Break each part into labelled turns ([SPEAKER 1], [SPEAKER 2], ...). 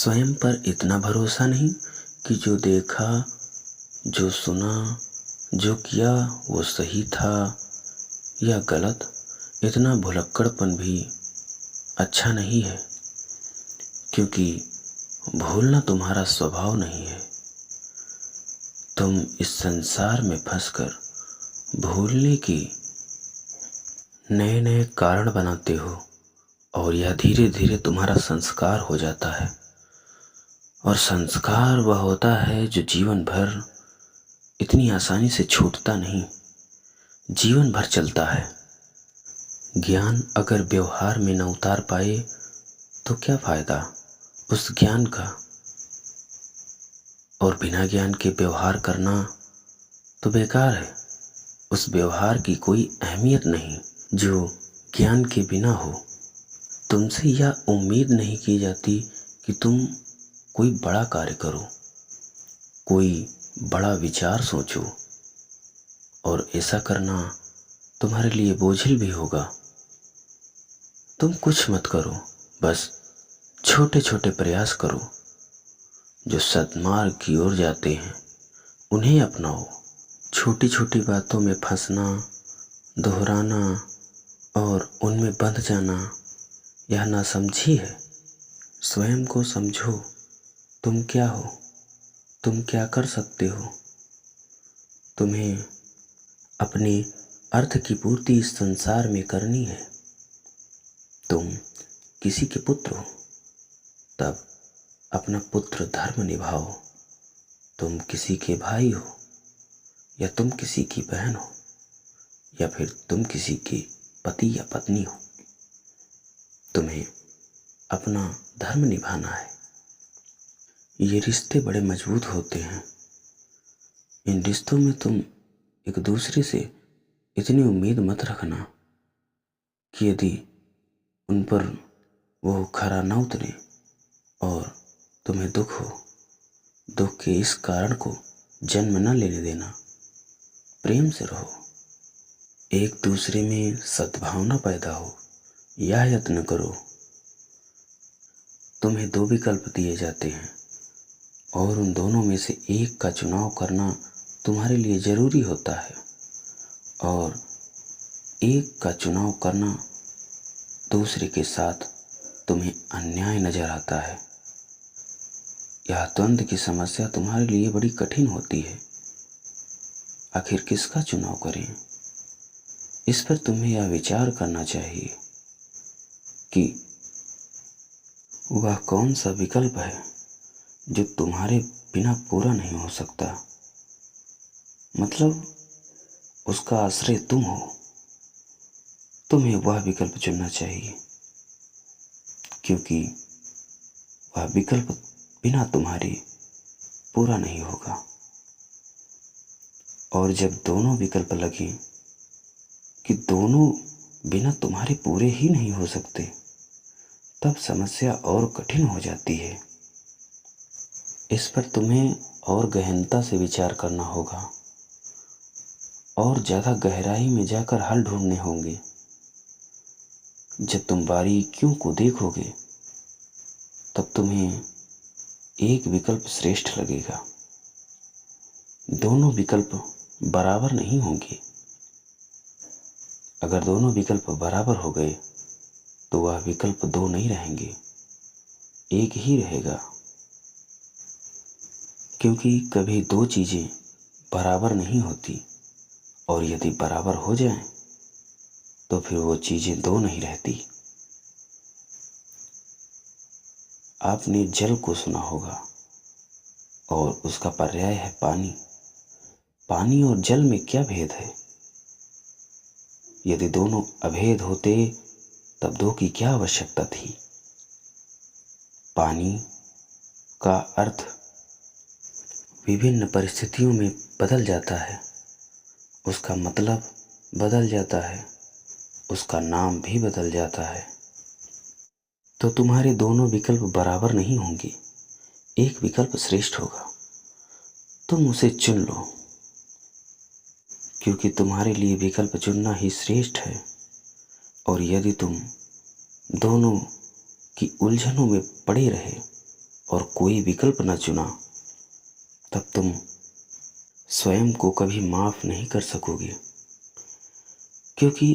[SPEAKER 1] स्वयं पर इतना भरोसा नहीं कि जो देखा, जो सुना, जो किया वो सही था या गलत। इतना भुलक्कड़पन भी अच्छा नहीं है, क्योंकि भूलना तुम्हारा स्वभाव नहीं है। तुम इस संसार में फंसकर भूलने की नए नए कारण बनाते हो, और यह धीरे धीरे तुम्हारा संस्कार हो जाता है। और संस्कार वह होता है जो जीवन भर इतनी आसानी से छूटता नहीं, जीवन भर चलता है। ज्ञान अगर व्यवहार में न उतार पाए तो क्या फायदा उस ज्ञान का। और बिना ज्ञान के व्यवहार करना तो बेकार है, उस व्यवहार की कोई अहमियत नहीं जो ज्ञान के बिना हो। तुमसे यह उम्मीद नहीं की जाती कि तुम कोई बड़ा कार्य करो, कोई बड़ा विचार सोचो, और ऐसा करना तुम्हारे लिए बोझिल भी होगा। तुम कुछ मत करो, बस छोटे छोटे प्रयास करो जो सद्मार्ग की ओर जाते हैं, उन्हें अपनाओ। छोटी छोटी बातों में फंसना, दोहराना और उनमें बंध जाना यह नासमझी है। स्वयं को समझो, तुम क्या हो, तुम क्या कर सकते हो। तुम्हें अपने अर्थ की पूर्ति इस संसार में करनी है। तुम किसी के पुत्र हो, तब अपना पुत्र धर्म निभाओ। तुम किसी के भाई हो, या तुम किसी की बहन हो, या फिर तुम किसी के पति या पत्नी हो, तुम्हें अपना धर्म निभाना है। ये रिश्ते बड़े मजबूत होते हैं। इन रिश्तों में तुम एक दूसरे से इतनी उम्मीद मत रखना कि यदि उन पर वो खरा न उतरे और तुम्हें दुख हो, दुख के इस कारण को जन्म न लेने देना। प्रेम से रहो, एक दूसरे में सद्भावना पैदा हो, यह यत्न करो। तुम्हें दो विकल्प दिए जाते हैं, और उन दोनों में से एक का चुनाव करना तुम्हारे लिए जरूरी होता है, और एक का चुनाव करना दूसरे के साथ तुम्हें अन्याय नजर आता है। यह द्वंद्व की समस्या तुम्हारे लिए बड़ी कठिन होती है। आखिर किसका चुनाव करें, इस पर तुम्हें यह विचार करना चाहिए कि वह कौन सा विकल्प है जो तुम्हारे बिना पूरा नहीं हो सकता। मतलब उसका आश्रय तुम हो। तुम्हें वह विकल्प चुनना चाहिए, क्योंकि वह विकल्प बिना तुम्हारे पूरा नहीं होगा। और जब दोनों विकल्प लगे कि दोनों बिना तुम्हारे पूरे ही नहीं हो सकते, तब समस्या और कठिन हो जाती है। इस पर तुम्हें और गहनता से विचार करना होगा, और ज़्यादा गहराई में जाकर हल ढूंढने होंगे। जब तुम बारीकियों को देखोगे, तब तुम्हें एक विकल्प श्रेष्ठ लगेगा। दोनों विकल्प बराबर नहीं होंगे। अगर दोनों विकल्प बराबर हो गए तो वह विकल्प दो नहीं रहेंगे, एक ही रहेगा। क्योंकि कभी दो चीजें बराबर नहीं होती, और यदि बराबर हो जाएं तो फिर वो चीजें दो नहीं रहती। आपने जल को सुना होगा, और उसका पर्याय है पानी। पानी और जल में क्या भेद है? यदि दोनों अभेद होते तब दो की क्या आवश्यकता थी? पानी का अर्थ विभिन्न परिस्थितियों में बदल जाता है, उसका मतलब बदल जाता है, उसका नाम भी बदल जाता है। तो तुम्हारे दोनों विकल्प बराबर नहीं होंगे, एक विकल्प श्रेष्ठ होगा। तुम उसे चुन लो, क्योंकि तुम्हारे लिए विकल्प चुनना ही श्रेष्ठ है। और यदि तुम दोनों की उलझनों में पड़े रहे और कोई विकल्प न चुना, तब तुम स्वयं को कभी माफ नहीं कर सकोगे। क्योंकि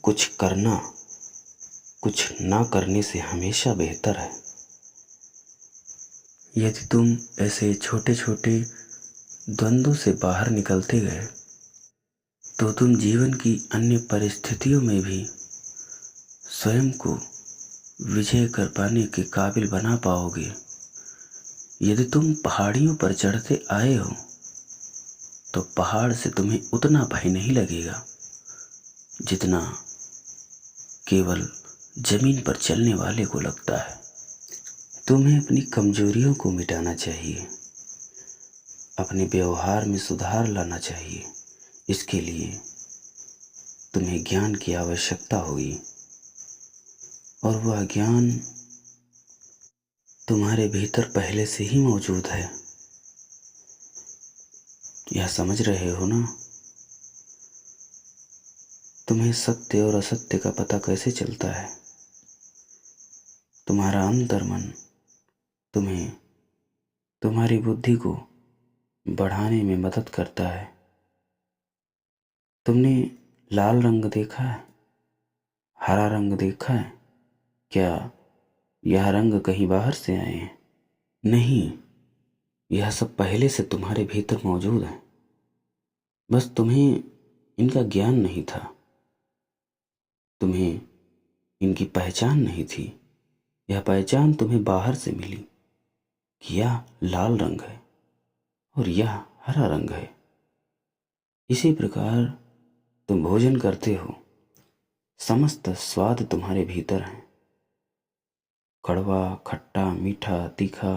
[SPEAKER 1] कुछ करना कुछ ना करने से हमेशा बेहतर है। यदि तुम ऐसे छोटे छोटे द्वंद्वों से बाहर निकलते गए तो तुम जीवन की अन्य परिस्थितियों में भी स्वयं को विजय कर पाने के काबिल बना पाओगे। यदि तुम पहाड़ियों पर चढ़ते आए हो तो पहाड़ से तुम्हें उतना भय नहीं लगेगा जितना केवल जमीन पर चलने वाले को लगता है। तुम्हें अपनी कमजोरियों को मिटाना चाहिए, अपने व्यवहार में सुधार लाना चाहिए। इसके लिए तुम्हें ज्ञान की आवश्यकता होगी, और वह ज्ञान तुम्हारे भीतर पहले से ही मौजूद है। यह समझ रहे हो ना? तुम्हें सत्य और असत्य का पता कैसे चलता है? तुम्हारा अंतर्मन तुम्हें तुम्हारी बुद्धि को बढ़ाने में मदद करता है। तुमने लाल रंग देखा है, हरा रंग देखा है? क्या यह रंग कहीं बाहर से आए हैं? नहीं, यह सब पहले से तुम्हारे भीतर मौजूद है। बस तुम्हें इनका ज्ञान नहीं था, तुम्हें इनकी पहचान नहीं थी। यह पहचान तुम्हें बाहर से मिली कि यह लाल रंग है और यह हरा रंग है। इसी प्रकार तुम भोजन करते हो, समस्त स्वाद तुम्हारे भीतर हैं। कड़वा, खट्टा, मीठा, तीखा,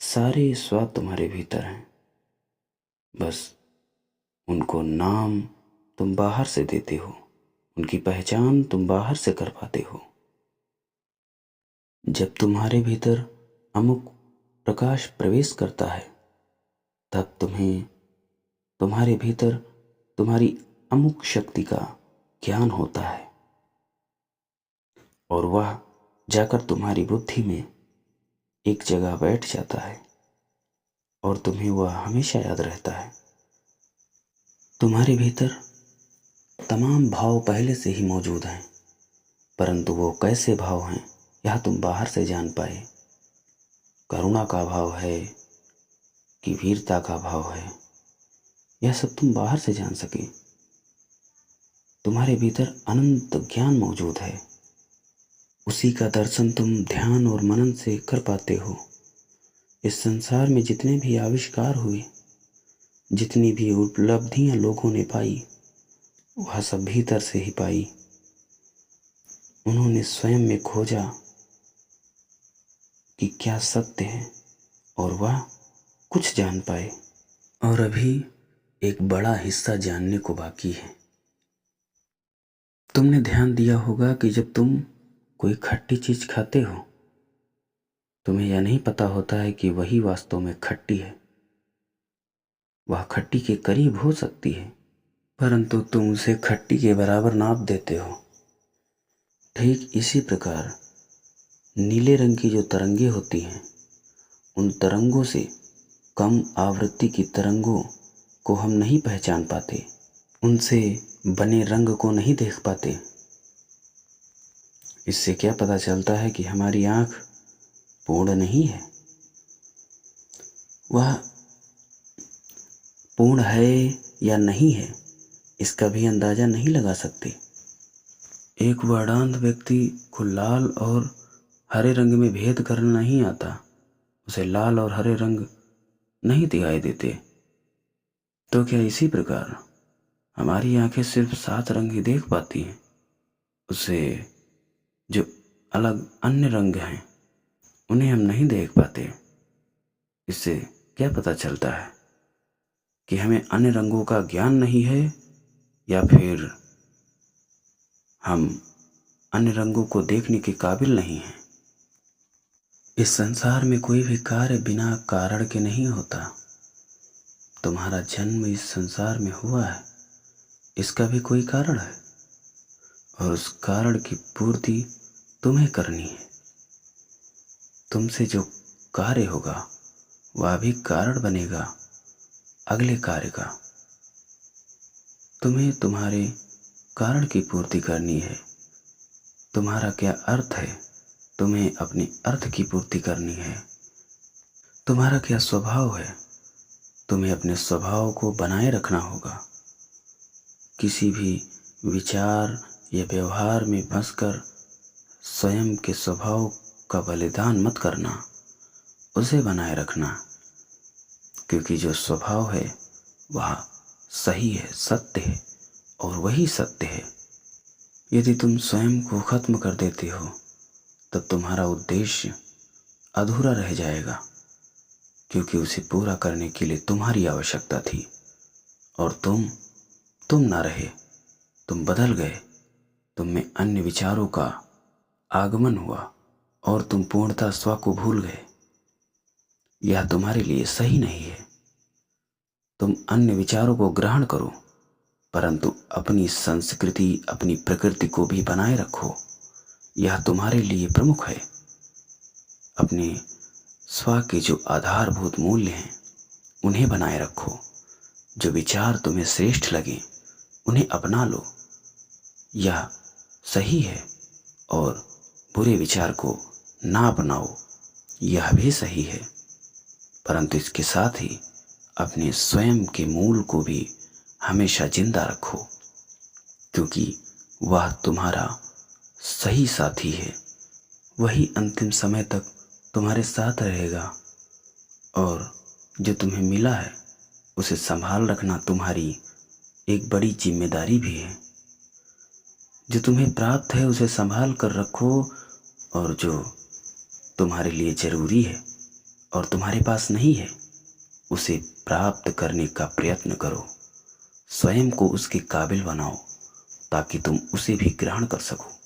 [SPEAKER 1] सारे स्वाद तुम्हारे भीतर हैं। बस उनको नाम तुम बाहर से देते हो, उनकी पहचान तुम बाहर से कर पाते हो। जब तुम्हारे भीतर अमुक प्रकाश प्रवेश करता है तब तुम्हें तुम्हारे भीतर तुम्हारी अमुक शक्ति का ज्ञान होता है, और वह जाकर तुम्हारी बुद्धि में एक जगह बैठ जाता है और तुम्हें वह हमेशा याद रहता है। तुम्हारे भीतर तमाम भाव पहले से ही मौजूद हैं, परंतु वो कैसे भाव हैं यह तुम बाहर से जान पाए। करुणा का भाव है कि वीरता का भाव है, यह सब तुम बाहर से जान सके। तुम्हारे भीतर अनंत ज्ञान मौजूद है, उसी का दर्शन तुम ध्यान और मनन से कर पाते हो। इस संसार में जितने भी आविष्कार हुए, जितनी भी उपलब्धियां लोगों ने पाई, वह सब भीतर से ही पाई। उन्होंने स्वयं में खोजा कि क्या सत्य है, और वह कुछ जान पाए। और अभी एक बड़ा हिस्सा जानने को बाकी है। तुमने ध्यान दिया होगा कि जब तुम कोई खट्टी चीज खाते हो, तुम्हें यह नहीं पता होता है कि वही वास्तव में खट्टी है। वह खट्टी के करीब हो सकती है, परंतु तुम उसे खट्टी के बराबर नाप देते हो। ठीक इसी प्रकार नीले रंग की जो तरंगे होती हैं, उन तरंगों से कम आवृत्ति की तरंगों को हम नहीं पहचान पाते, उनसे बने रंग को नहीं देख पाते। इससे क्या पता चलता है कि हमारी आंख पूर्ण नहीं है, वह पूर्ण है या नहीं है इसका भी अंदाजा नहीं लगा सकते। एक वर्णांध व्यक्ति को लाल और हरे रंग में भेद करना नहीं आता, उसे लाल और हरे रंग नहीं दिखाई देते। तो क्या इसी प्रकार हमारी आंखें सिर्फ 7 रंग ही देख पाती हैं, उसे जो अलग अन्य रंग हैं उन्हें हम नहीं देख पाते। इससे क्या पता चलता है कि हमें अन्य रंगों का ज्ञान नहीं है, या फिर हम अन्य रंगों को देखने के काबिल नहीं हैं। इस संसार में कोई भी कार्य बिना कारण के नहीं होता। तुम्हारा जन्म इस संसार में हुआ है, इसका भी कोई कारण है, और उस कारण की पूर्ति तुम्हें करनी है। तुमसे जो कार्य होगा वह भी कारण बनेगा अगले कार्य का। तुम्हें तुम्हारे कारण की पूर्ति करनी है। तुम्हारा क्या अर्थ है, तुम्हें अपने अर्थ की पूर्ति करनी है। तुम्हारा क्या स्वभाव है, तुम्हें अपने स्वभाव को बनाए रखना होगा। किसी भी विचार या व्यवहार में फंसकर स्वयं के स्वभाव का बलिदान मत करना, उसे बनाए रखना। क्योंकि जो स्वभाव है वह सही है, सत्य है और वही सत्य है। यदि तुम स्वयं को खत्म कर देते हो तब तुम्हारा उद्देश्य अधूरा रह जाएगा, क्योंकि उसे पूरा करने के लिए तुम्हारी आवश्यकता थी और तुम ना रहे, तुम बदल गए। तुम में अन्य विचारों का आगमन हुआ और तुम पूर्णतः स्व को भूल गए। यह तुम्हारे लिए सही नहीं है। तुम अन्य विचारों को ग्रहण करो, परंतु अपनी संस्कृति, अपनी प्रकृति को भी बनाए रखो। यह तुम्हारे लिए प्रमुख है। अपने स्व के जो आधारभूत मूल्य हैं उन्हें बनाए रखो। जो विचार तुम्हें श्रेष्ठ लगे उन्हें अपना लो, यह सही है। और बुरे विचार को ना अपनाओ, यह भी सही है। परंतु इसके साथ ही अपने स्वयं के मूल को भी हमेशा जिंदा रखो, क्योंकि वह तुम्हारा सही साथी है। वही अंतिम समय तक तुम्हारे साथ रहेगा और जो तुम्हें मिला है उसे संभाल रखना तुम्हारी एक बड़ी जिम्मेदारी भी है। जो तुम्हें प्राप्त है उसे संभाल कर रखो, और जो तुम्हारे लिए जरूरी है और तुम्हारे पास नहीं है उसे प्राप्त करने का प्रयत्न करो। स्वयं को उसके काबिल बनाओ ताकि तुम उसे भी ग्रहण कर सको।